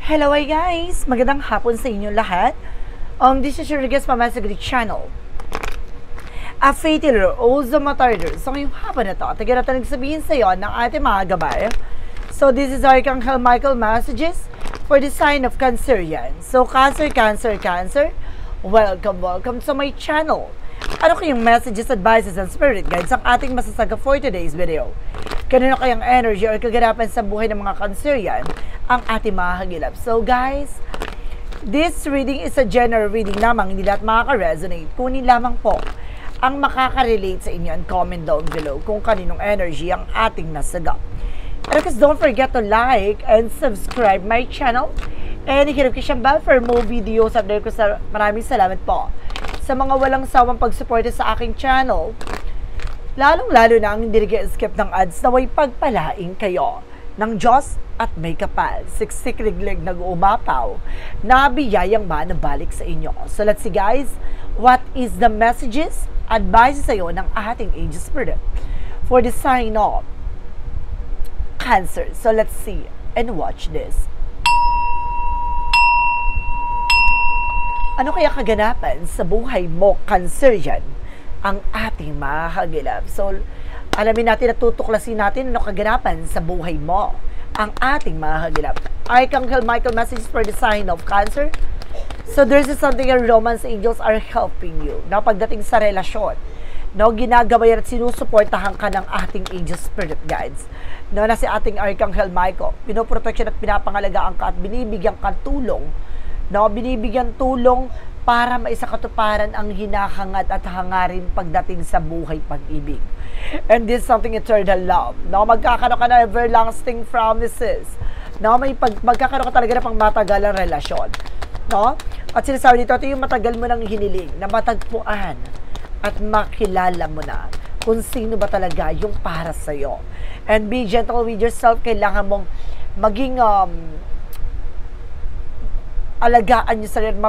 Hello guys! Magandang hapon sa inyo lahat. This is your guest from Masagri Channel. A fatal also matarder. So ngayong hapon na to, tagay natin nagsabihin sa iyo ng ating mga gabay. So this is Archangel Michael messages for the sign of Cancer yan. So Cancer, welcome to my channel. Ano kayong messages, advices, and spirit guides ang ating masasaga for today's video? Kanino kayang energy or kaganapan sa buhay ng mga Cancer yan ang ating mga hagilap? So guys, this reading is a general reading lamang, hindi lahat makaka-resonate. Kunin lamang po ang makaka-relate sa inyo and comment down below kung kaninong energy ang ating nasagap. And of course, don't forget to like and subscribe my channel. And hirap ko siyang bell for more videos. At ko sa maraming salamat po sa mga walang sawang pagsuporta sa aking channel. Lalong-lalo na ang hindi nag-skip ng ads, naway pagpalaing kayo ng Diyos at may kapal, siksik-liglig nag-uumapaw, na biyayang manabalik sa inyo. So let's see guys, what is the messages, advice sa iyo ng ating angel spirit for the sign of Cancer. So let's see and watch this. Ano kaya kaganapan sa buhay mo, Cancer yan, ang ating mga hagilap? So, alamin natin at tutuklasin natin ano kaganapan sa buhay mo, ang ating mga hagilap. Archangel Michael messages for the sign of Cancer. So, there's something your romance angels are helping you. Na pagdating sa relasyon, no, ginagawa yan at sinusuportahan ka ng ating angel spirit guides. No, na si ating Archangel Michael, pinoprotection at pinapangalagaan ka at binibigyan ka tulong. No, binibigyan tulong para maisakatuparan ang hinahangat at hangarin pagdating sa buhay pag-ibig. And this is something eternal love. No, magkakaroon ka na everlasting promises. No, magkakaroon ka talaga na pang matagalang relasyon. No? At sinasabi dito, ito yung matagal mo nang hiniling na matagpuan at makilala mo na kung sino ba talaga yung para sa'yo. And be gentle with yourself. Kailangan mong maging alagaan yung sarili,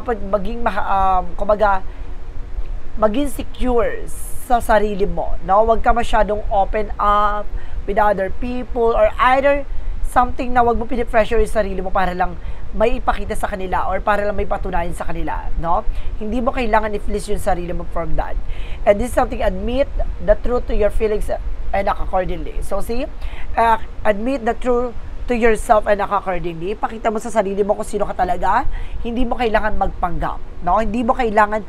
maging secure sa sarili mo. No? Huwag ka masyadong open up with other people or either something na huwag mo pinipressure yung sarili mo para lang may ipakita sa kanila or para lang may patunayan sa kanila. No? Hindi mo kailangan i-fleece yung sarili mo from that. And this is something, admit the truth to your feelings and act accordingly. So see, admit the truth to yourself and accordingly. Pakita mo sa sarili mo kung sino ka talaga. Hindi mo kailangan magpanggap. No? Hindi mo kailangan,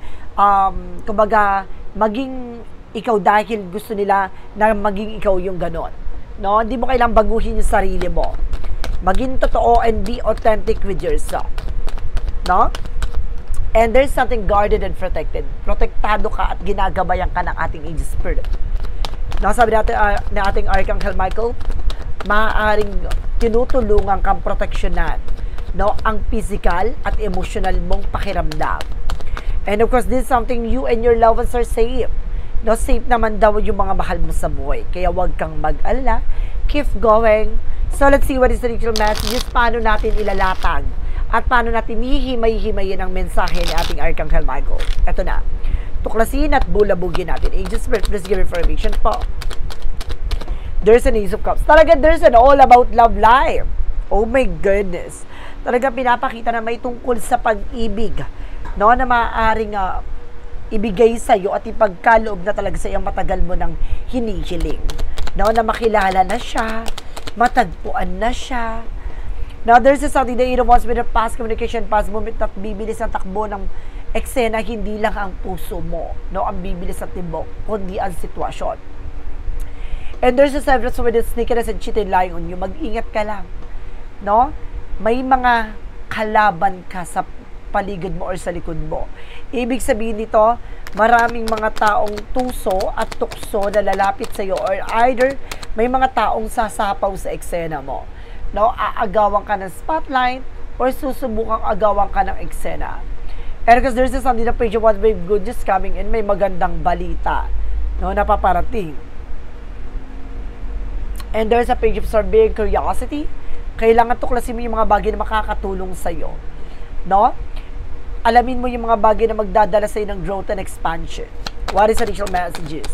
kumbaga, maging ikaw dahil gusto nila na maging ikaw yung ganon. No? Hindi mo kailangan baguhin yung sarili mo. Maging totoo and be authentic with yourself. No? And there's something guarded and protected. Protektado ka at ginagabayan ka ng ating angel spirit. No? Sabi natin na ating Archangel Michael, maaaring tinutulungan kang proteksyonan, no, ang physical at emotional mong pakiramdam. And of course, this is something you and your loved ones are safe. No, safe naman daw yung mga mahal mo sa buhay. Kaya huwag kang mag-alala. Keep going. So let's see what is the ritual messages. Paano natin ilalatag at paano natin hihimay-himayin ang mensahe ni ating Archangel Michael. Ito na. Tuklasin at bulabugin natin. Angel Spirit, please give information po. There's an Ace of Cups. Talaga, there's an all about love life. Oh my goodness. Talaga pinapakita na may tungkol sa pag-ibig, no, na maaaring ibigay sa iyo at ipagkaloob na talaga sa iyo matagal mo nang hinihiling. No, na makilala na siya, matagpuan na siya. Now, there's something that it wants with the past communication, past moment at bibilis ang takbo ng eksena, hindi lang ang puso mo, no, ang bibilis at tibok, kundi ang sitwasyon. And there's a severance with the sneakiness and cheating lying on you. Mag-ingat ka lang. No? May mga kalaban ka sa paligid mo or sa likod mo. Ibig sabihin nito, maraming mga taong tuso at tukso na lalapit sa iyo or either may mga taong sasapaw sa eksena mo. No? Aagawan ka ng spotlight or susubukang agawan ka ng eksena. And because there's something na page of what wave good just coming in, may magandang balita, no, napaparating. And there's a page of surveying curiosity. Kailangan tuklasin mo yung mga bagay na makakatulong sa'yo. No? Alamin mo yung mga bagay na magdadala sa'yo ng growth and expansion. What is the initial messages?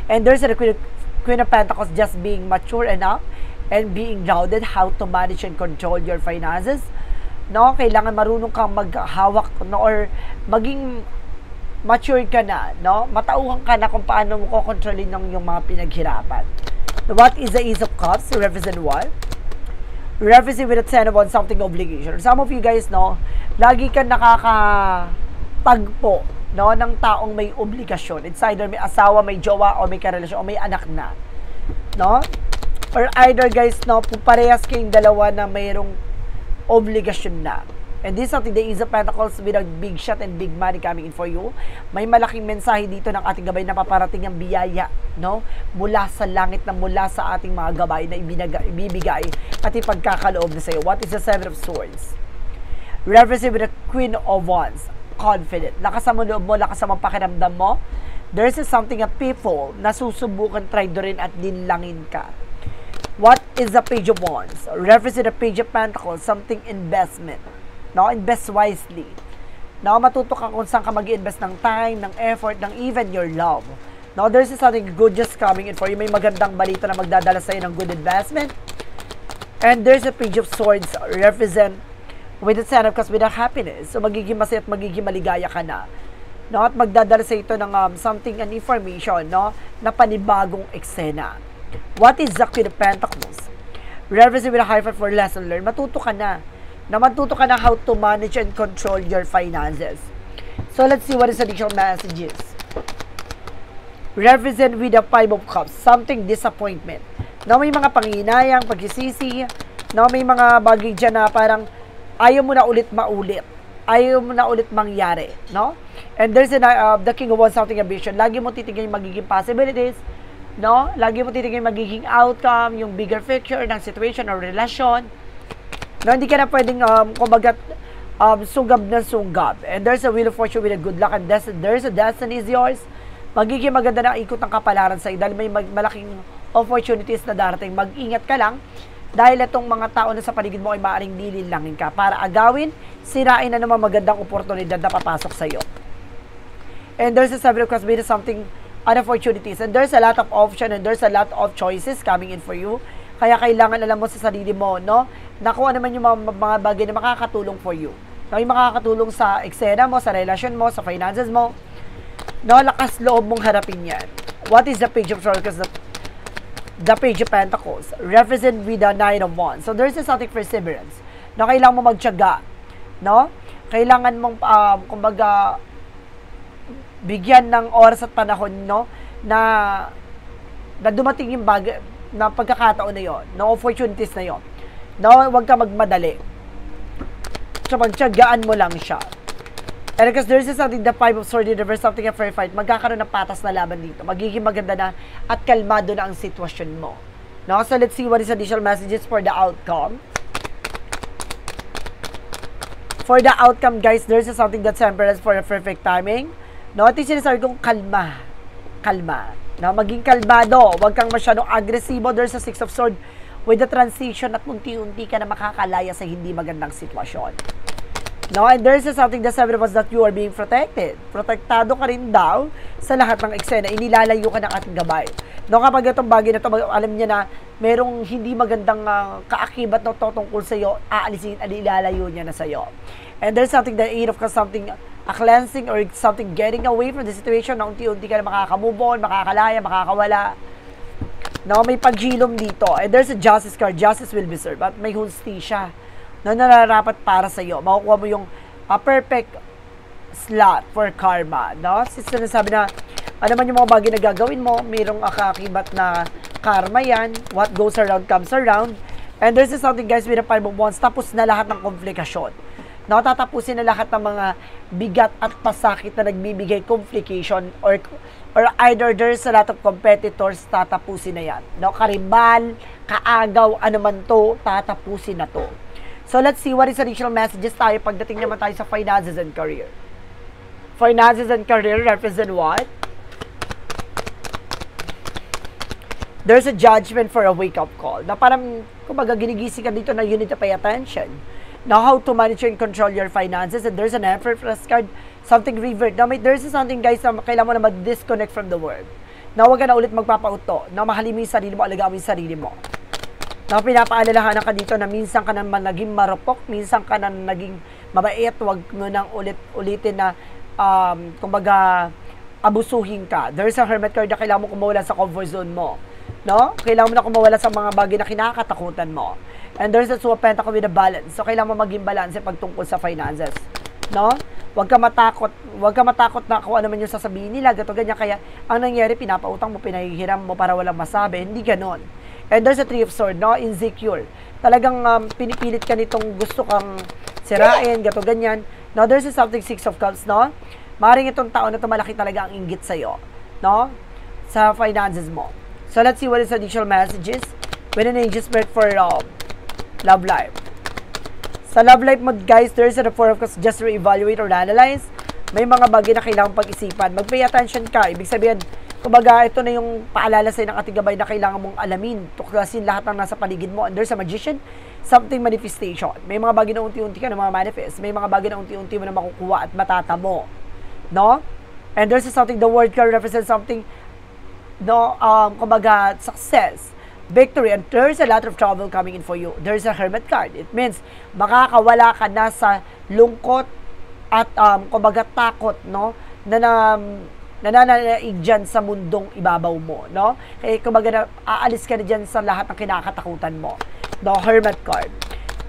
And there's a Queen of Pentacles just being mature enough and being grounded, how to manage and control your finances. No, kailangan marunong kang maghawak, no, or maging mature ka na, no? Matauhan ka na kung paano mo kokontrolin yung mga pinaghirapan. What is the Ace of Cups? Represent what? Represent with a 10 of Wands, something obligation. Some of you guys, no, lagi ka nakakatagpo, no, ng taong may obligasyon. It's either may asawa, may jowa, o may karelasyon, o may anak na. No? Or either guys, no, parehas kayong dalawa na mayroong obligasyon na. And this is something, the Ace of Pentacles with a big shot and big money coming in for you. May malaking mensahe dito ng ating gabay na paparating ang biyaya, no? Mula sa langit, na mula sa ating mga gabay na ibibigay at ipagkakaloob na sa'yo. What is the Seven of Swords? Represent with the Queen of Wands. Confident. Lakas ang loob mo, lakas ang pakiramdam mo. There's something of people na susubukan, try rin at dinlangin ka. What is the Page of Wands? Represent the Page of Pentacles, something investment. No, invest wisely. No, matuto ka kung saan ka mag-invest ng time, ng effort, ng even your love. No, there's something good just coming in for you. May magandang balita na magdadala sa'yo ng good investment. And there's a Page of Swords, represent with the Ten of Cups with a happiness. So, magiging masaya at magiging maligaya ka na. No, at magdadala sa ito ng something, an information, no, na panibagong eksena. What is the Queen of Pentacles? Represent with a high five for lesson learned. Matuto ka na how to manage and control your finances. So, let's see what is additional messages. Represent with the Five of Cups, something disappointment. No, may mga panginayang, pagsisisi, no, may mga bagay dyan na parang ayaw mo na ulit maulit. Ayaw mo na ulit mangyari, no? And there's the King of Wands, something ambition. Lagi mo titignan yung magiging possibilities, no? Lagi mo titignan yung magiging outcome, yung bigger picture ng situation or relasyon. No, hindi ka na pwedeng, kumbaga, sugab na sugab. And there's a wheel of fortune with a good luck, and there's a destiny is yours. Magiging maganda na ikot ng kapalaran sa'yo dahil may malaking opportunities na darating. Mag-ingat ka lang dahil itong mga tao na sa paligid mo ay maaaring nililangin ka para agawin, sirain na naman magandang oportunidad na papasok sa'yo. And there's a Seven of Cups with something, other opportunities. And there's a lot of option and there's a lot of choices coming in for you. Kaya kailangan alam mo sa sarili mo, no, na kung ano man yung mga bagay na makakatulong for you. No, yung makakatulong sa eksena mo, sa relasyon mo, sa finances mo. No, lakas loob mong harapin yan. What is the Page of Swords? Because the Page of Pentacles represent with the Nine of Wands. So there's something perseverance. No, kailangan mo magtiyaga. No? Kailangan mong, kumbaga, bigyan ng oras at panahon, no, na dumating yung bagay, na pagkakataon na yon, no, opportunities na yon. No, huwag ka magmadali. So, magtiyagaan mo lang siya. And because there's something, the Five of Swords, there's something a fair fight, magkakaroon ng patas na laban dito. Magiging maganda na at kalmado na ang sitwasyon mo. No, so let's see what is additional messages for the outcome. For the outcome, guys, there's something that's temperance for a perfect timing. No, at sinasabi kong kalma. Kalma. No, maging kalmado. Huwag kang masyadong agresibo. There's a Six of Swords with the transition at unti-unti ka na makakalaya sa hindi magandang sitwasyon. No, and there's something that Seven of Wands that you are being protected. Protektado ka rin daw sa lahat ng eksena. Inilalayo ka ng ating gabay. No, kapag itong bagay na ito, alam niya na merong hindi magandang kaakibat na tungkol sa iyo, aalisin at ilalayo niya na sa iyo. And there's something that Eight of Cups, something a cleansing or something getting away from the situation na unti-unti ka na makakamove on, makakalaya, makakawala. No, may paghilom dito. And there's a Justice card. Justice will be served. At may hustisya na nararapat para sa iyo. Makukuha mo yung perfect slot for karma. No? Sinasabi na, ano man yung mga bagay na gagawin mo, mayroong akakibat na karma yan. What goes around comes around. And there's something, guys, with the Five of Wands. Tapos na lahat ng komplikasyon. No, tatapusin na lahat ng mga bigat at pasakit na nagbibigay complication or either there's a lot of competitors, tatapusin na yan. No, karibal, kaagaw, ano man to, tatapusin na to. So, let's see what is additional messages tayo pagdating naman tayo sa finances and career. Finances and career represent what? There's a judgment for a wake-up call. Na parang, kumbaga, ginigising ka dito na you need to pay attention. Now, how to manage and control your finances. And there's an Empress card, something revert. Now, there's something, guys, na kailangan mo na mag-disconnect from the world. Now, huwag ka na ulit magpapauto. Now, mahalin mo yung sarili mo, alagaan mo yung sarili mo. No, pinapaalalahanan ka dito na minsan ka na naging marupok, minsan ka na naging mabait, wag mo nang ulitin na kumbaga abusuhin ka. There's a hermit card na kailangan mo kumawala sa comfort zone mo. No? Kailangan mo na kumawala sa mga bagay na kinakatakutan mo. And there's a Two of Pentacles with a balance. So, kailangan mo maging balance pagtungkol sa finances. No? Huwag ka matakot na kung ano man yung sasabihin nila, gato ganyan. Kaya, ang nangyari, pinapautang mo, pinahihiram mo para walang masabi. Hindi ganon. And there's a Three of Swords, no? Insecure. Talagang pinipilit ka nitong gusto kang sirain, gato ganyan. No? There's a something Six of Cups, no? Maring itong tao na malaki talaga ang inggit sa'yo, no? Sa finances mo. So, let's see what is additional messages with an angel spirit for love life. Sa love life mo, guys, there's a Four of Cups, just re-evaluate or analyze. May mga bagay na kailangan pag-isipan. Mag-pay attention ka. Ibig sabihin, kumbaga, ito na yung paalala sa'yo ng ating gabay na kailangan mong alamin, tuklasin lahat ng nasa paligid mo. And there's a Magician, something manifestation. May mga bagay na unti-unti ka na mga manifest. May mga bagay na unti-unti mo na makukuha at matatamo. No? And there's something, the word card represents something, no, kumbaga, success, victory, and there's a lot of trouble coming in for you. There's a Hermit card. It means, makakawala ka na sa lungkot at, kumbaga, takot, no, nananaig dyan sa mundong ibabaw mo, no? Kaya, kumbaga, aalis ka na dyan sa lahat ng kinakatakutan mo. No, Hermit card.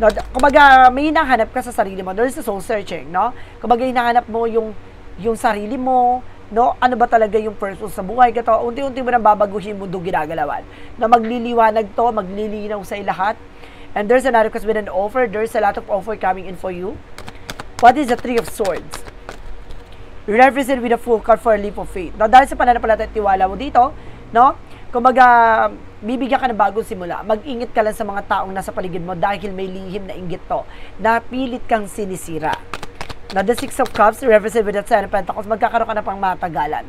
No, kumbaga, may hinahanap ka sa sarili mo. There's a soul searching, no? Kumbaga, hinahanap mo yung sarili mo, no? Ano ba talaga yung purpose sa buhay? Gato, unti-unti mo nang babaguhin yung mundong ginagalawan. Na magliliwanag to, maglilinaw sa lahat. And there's another because with an offer, there's a lot of offer coming in for you. What is the Three of Swords? Represent with a full card for a leap of faith. No, dahil sa pananampalataya at tiwala mo dito, no? Kumbaga, bibigyan ka ng bagong simula. Mag-ingit ka lang sa mga taong nasa paligid mo dahil may lihim na inggit to. Napilit kang sinisira. Now, the Six of Cups, represent with the Ten of Pentacles, magkakaroon ka na pang matagalan.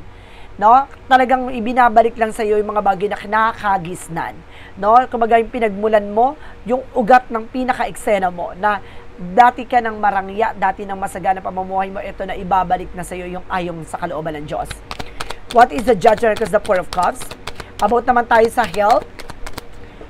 No? Talagang ibinabalik lang sa iyo yung mga bagay na kinakagisnan. No? Kumbaga yung pinagmulan mo, yung ugat ng pinaka-eksena mo, na dati ka ng marangya, dati ng masagana pamumuhay mo, ito na ibabalik na sa iyo yung ayong sa kalooban ng Diyos. What is the Judgment? Because the Four of Cups. About naman tayo sa health.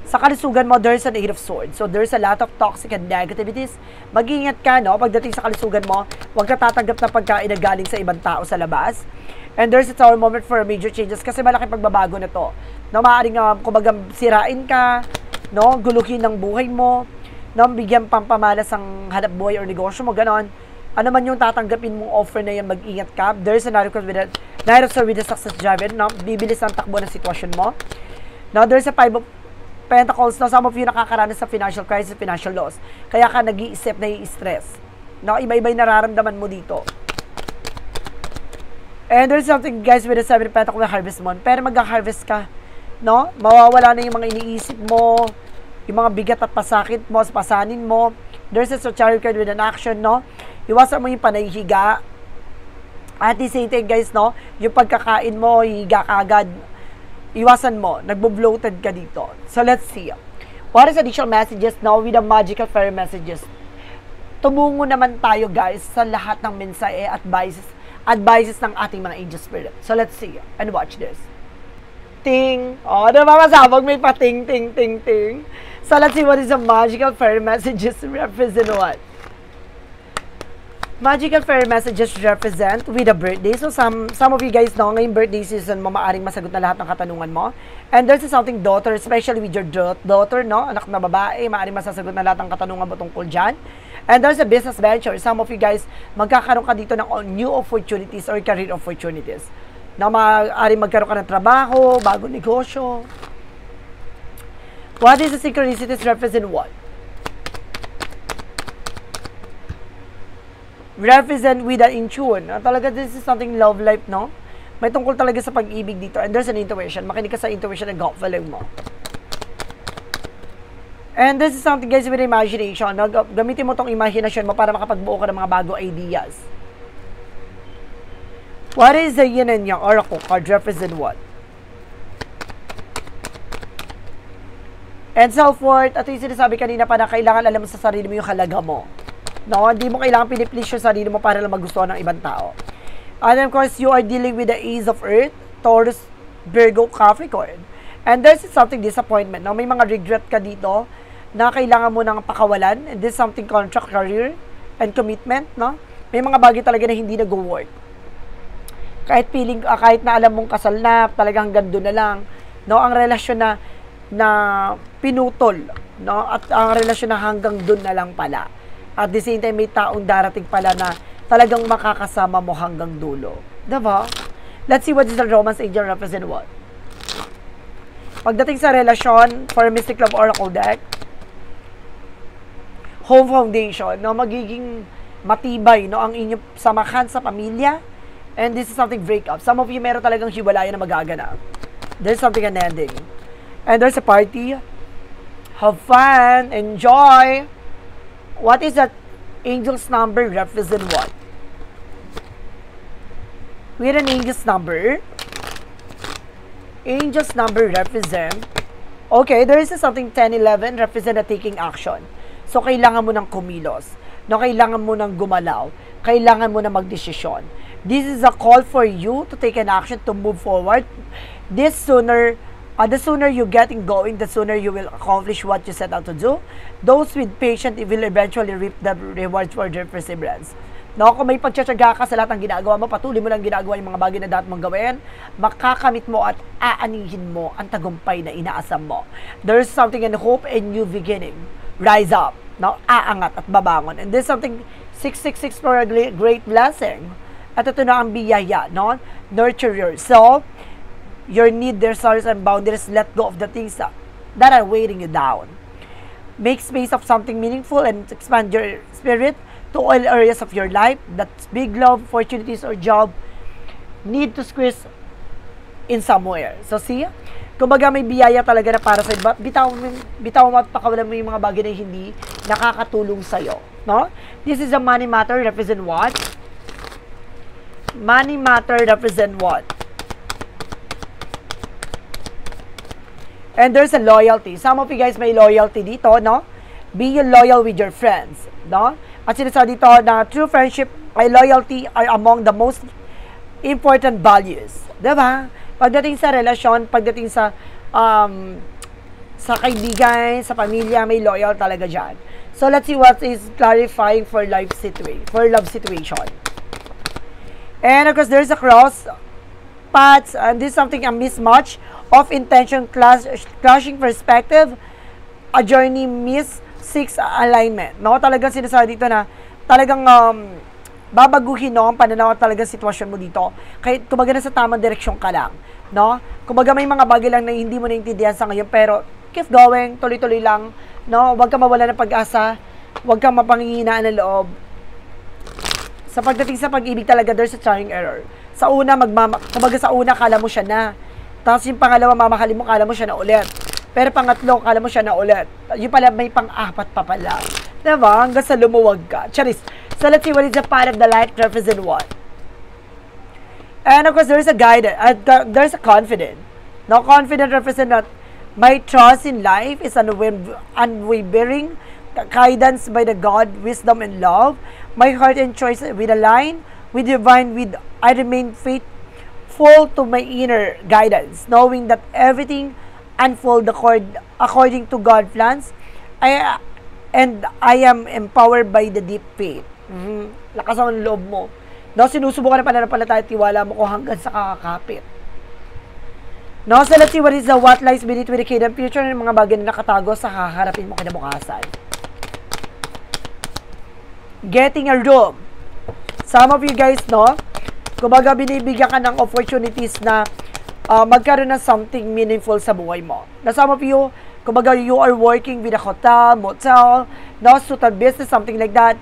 Sa kalusugan mo, there's an Eight of Swords. So, there's a lot of toxic and negativities. Mag-ingat ka, no? Pagdating sa kalusugan mo, huwag ka tatanggap na pagkain na galing sa ibang tao sa labas. And there's a tower moment for major changes kasi malaking pagbabago na to. No, maaaring, kumbaga, sirain ka, no? Guluhin ng buhay mo, no? Bigyan pampamalas ang hanap buhay or negosyo mo, ganon. Ano man yung tatanggapin mong offer na yan, mag-ingat ka. There's another with a Knight of Swords with a success driven, no? Bibilis ang takbo ng sitwasyon mo. Now, there's a Five of Pentacles, no? Some of you nakakaranas sa financial crisis, financial loss. Kaya ka nag-iisip, nai-stress. No? Iba-iba yung nararamdaman mo dito. And there's something, guys, with the Seven of Pentacles na harvest mo. Pero mag-harvest ka, no? Mawawala na yung mga iniisip mo, yung mga bigat at pasakit mo, pasanin mo. There's a Chariot card with an action, no? Iwasan mo yung panahihiga. At the same time, guys, no? Yung pagkakain mo, hihiga ka agad. Iwasan mo, nagbo-bloated ka dito. So, let's see. What is additional messages now with the magical fairy messages? Tumungo naman tayo, guys, sa lahat ng mensahe at advices ng ating mga angel spirit. So, let's see and watch this. Ting! Oh, diba masabog? May pating, ting, ting, ting. So, let's see what is the magical fairy messages represent what? Magical fairy messages represent with a birthday. So, some of you guys know, ngayong birthday season mo, maaaring masagot na lahat ng katanungan mo. And there's something daughter, especially with your daughter, no? Anak na babae, maaaring masasagot na lahat ng katanungan mo tungkol dyan. And there's a business venture. Some of you guys, magkakaroon ka dito ng new opportunities or career opportunities. Na maaaring magkaroon ka ng trabaho, bagong negosyo. What is the synchronicities represent what? Represent with an in tune. Talaga, this is something love life, no? May tungkol talaga sa pag-ibig dito. And there's an intuition. Makinig ka sa intuition and gut feeling mo. And this is something, guys, with imagination. No? Gamitin mo tong imagination mo para makapagbuo ka ng mga bago ideas. What is the yin and yang oracle card? Represent what? And self-worth. At yung sinasabi kanina pa na kailangan alam mo sa sarili mo yung halaga mo. No, hindi mo kailangan piniplease yung sarili mo para lang magustuhan ng ibang tao. And of course, you are dealing with the Ace of Earth, Taurus, Virgo, Capricorn. And there's something disappointment, no? May mga regret ka dito na kailangan mo ng pakawalan. And this is something contract, career, and commitment, no? May mga bagay talaga na hindi nag-work. Kahit na alam mong kasal na, talagang hanggang doon na lang, no? Ang relasyon na pinutol, no? At ang relasyon na hanggang doon na lang pala. At the same time, may taong darating pala na talagang makakasama mo hanggang dulo. Diba? Let's see what is the Romance Angel represent what. Pagdating sa relasyon, for Mystic Love Oracle deck, home foundation, no, magiging matibay, no, ang inyong samahan sa pamilya, and this is something breakup. Some of you meron talagang hiwalayan na magaganap. There's something an ending. And there's a party. Have fun, enjoy. What is that angel's number represent what? With an angel's number, angel's number represent, okay, there is something 10-11 represent a taking action. So, kailangan mo ng kumilos. No, kailangan mo ng gumalaw. Kailangan mo na magdesisyon. This is a call for you to take an action to move forward. The sooner you getting going, the sooner you will accomplish what you set out to do. Those with patience will eventually reap the rewards for their perseverance. No, kung may pagtsatsaga ka sa lahat ng ginagawa mo, patuloy mo lang ginagawa yung mga bagay na dapat mong gawin, makakamit mo at aanihin mo ang tagumpay na inaasam mo. There's something in hope and new beginning. Rise up, no? Aangat at babangon. And there's something 666 for a great blessing. At ito na ang biyaya, no? Nurture yourself. Your need, their sorrows and boundaries. Let go of the things that are weighing you down. Make space of something meaningful and expand your spirit to all areas of your life. That's big love, opportunities, or job need to squeeze in somewhere. So see, kumbaga may biyaya talaga na para sa'yo. Bitaw mo at pakawalan mo yung mga bagay na hindi nakakatulong sa'yo. No? This is a money matter, represent what? Money matter represent what? And there's a loyalty. Some of you guys may loyalty dito, no? Be loyal with your friends, no? At sinasabi dito na true friendship ay loyalty are among the most important values. Diba? Pagdating sa relasyon, pagdating sa kaibigan, sa pamilya, may loyal talaga dyan. So let's see what is clarifying for love situation. And of course, there's a cross paths, and this is something a mismatch of intention, clashing perspective, a journey miss 6 alignment. No, talagang sinasabi dito na talagang babaguhin, no, ang pananaw at talagang sitwasyon mo dito. Kahit kumbaga na sa tamang direksyon ka lang, no? Kumbaga may mga bagay lang na hindi mo naintindihan sa ngayon, pero keep going, tuloy-tuloy lang, no? Huwag ka mawala ng pag-asa, huwag kang mapanghihinaan ng loob. Sa pagdating sa pag-ibig talaga, there's a trying error. Sa una, kumbaga sa una, kala mo siya na. Tapos yung pangalawa, mamahalin mo, kala mo siya na ulit. Pero pangatlo, kala mo siya na ulit. Yung pala, may pang-apat pa pala. Diba? Hanggang sa lumuwag ka. Charis. So, let's see what is the path of the light represent what? And of course, there's a guidance. There's a confident. No, confident represent that my trust in life is unwavering guidance by the God, wisdom, and love. My heart and choice will align with divine, I remain faithful to my inner guidance, knowing that everything unfold according to God's plans, and I am empowered by the deep faith. Lakas ang loob mo. No, sinusubukan na pananampalataya, tiwala mo ko hanggang sa kakakapit. No, so let's see what is the what lies beneath with the kingdom future ng mga bagay na nakatago sa haharapin mo kinabukasan. Getting a room. Some of you guys, no, kumbaga binibigyan ka ng opportunities na magkaroon ng something meaningful sa buhay mo. Na some of you, kumbaga you are working with a hotel, motel, no, suited business, something like that.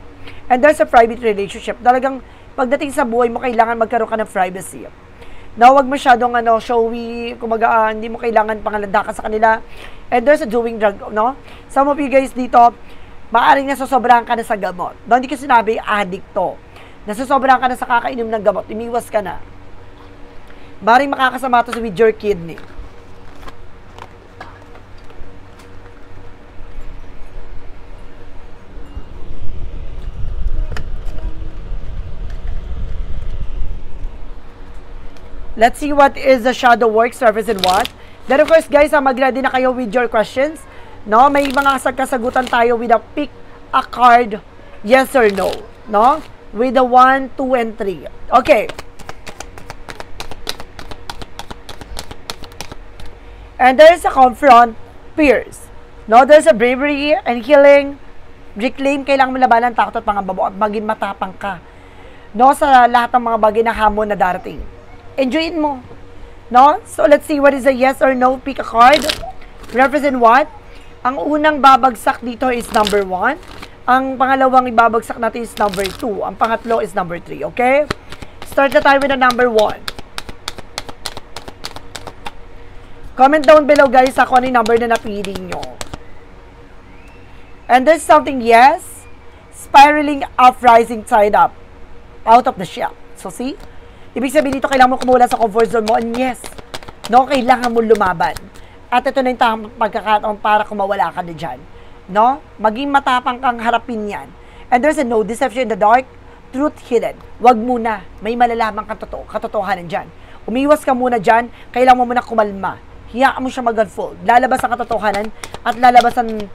And there's a private relationship. Talagang pagdating sa buhay mo, kailangan magkaroon ka ng privacy. Na huwag masyadong showy, kumbaga hindi mo kailangan pangalandakan sa kanila. And there's a doing drug, no? Some of you guys dito, maaaring nasosobrahan ka na sa gamot. No, hindi ko sinabi addict to. Nasosobrahan ka na sa kakainom ng gamot, umiwas ka na. Maring makakasama to with your kidney. Let's see what is the shadow work, service, and what? Then of course guys, mag-ready na kayo with your questions. No? May mga kasagutan tayo with a pick a card, yes or no. No? With the 1, 2, and 3. Okay. And there's a confront, fears. No? There's a bravery and healing. Reclaim, kailangan mo labanan takot at pangamba at maging matapang ka. No? Sa lahat ng mga bagay na hamon na darating. Enjoyin mo. No? So, let's see what is a yes or no. Pick a card. Represent what? Ang unang babagsak dito is number 1. Ang pangalawang ibabagsak natin is number 2. Ang pangatlo is number 3. Okay? Start na tayo with the number 1. Comment down below guys kung ano yung number na napili nyo. And there's something yes. Spiraling up, rising side up. Out of the shell. So, see? Ibig sabihin dito, kailangan mo kumula sa comfort zone mo. And yes, no, kailangan mo lumaban. At ito na yung tamang pagkakataon para kumawala ka na dyan. No? Maging matapang kang harapin yan. And there's a no deception in the dark, truth hidden. Wag muna. May malalaman katotohanan dyan. Umiwas ka muna dyan. Kailangan mo muna kumalma. Hiyaan mo siya mag-unfold. Lalabas ang katotohanan at lalabas ang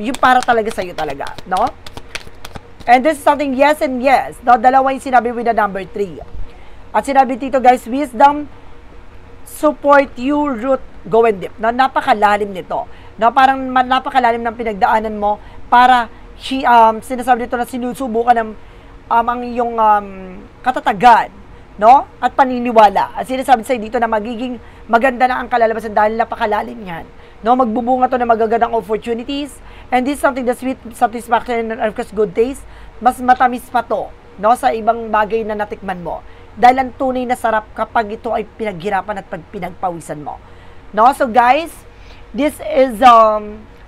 yung para talaga sa'yo talaga. No? And this is something yes and yes. No? Dalawa yung sinabi with the number 3. At sinabi dito guys, wisdom, support you, root, go and dip. No, napakalalim nito. No, parang napakalalim ng pinagdaanan mo para sinasabi dito na sinusubukan ng ang iyong katatagan, no? At paniniwala. At sinasabi sa'yo dito na magiging maganda na ang kalalabasan dahil napakalalim yan. No, magbubunga to ng magagandang opportunities. And this is something the sweet satisfaction and of course good taste. Mas matamis pa to, no, sa ibang bagay na natikman mo. Dahil ang tunay na sarap kapag ito ay pinaghirapan at pinagpawisan mo. No? So guys, this is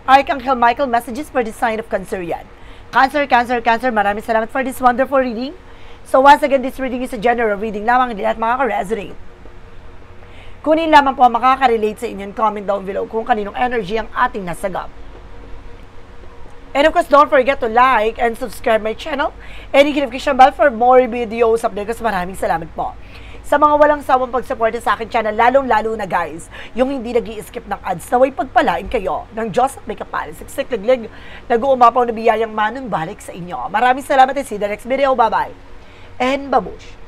Archangel Michael messages for the sign of Cancer yan. Cancer, Cancer, Cancer, maraming salamat for this wonderful reading. So once again, this reading is a general reading lamang, hindi at makaka-resonate. Kunin lamang po makaka-relate sa inyo, comment down below kung kaninong energy ang ating nasagap. And of course, don't forget to like and subscribe my channel and hit notification bell for more videos update. Kasi maraming salamat po sa mga walang sawang pagsuporta sa akin channel, lalong-lalo na guys, yung hindi nag-i-skip ng ads, naway pagpalain kayo ng Diyos at may kapalit. Siksik-liglig, nag-uumapaw na biyayang manumbalik sa inyo. Maraming salamat and see you the next video. Bye-bye and babush!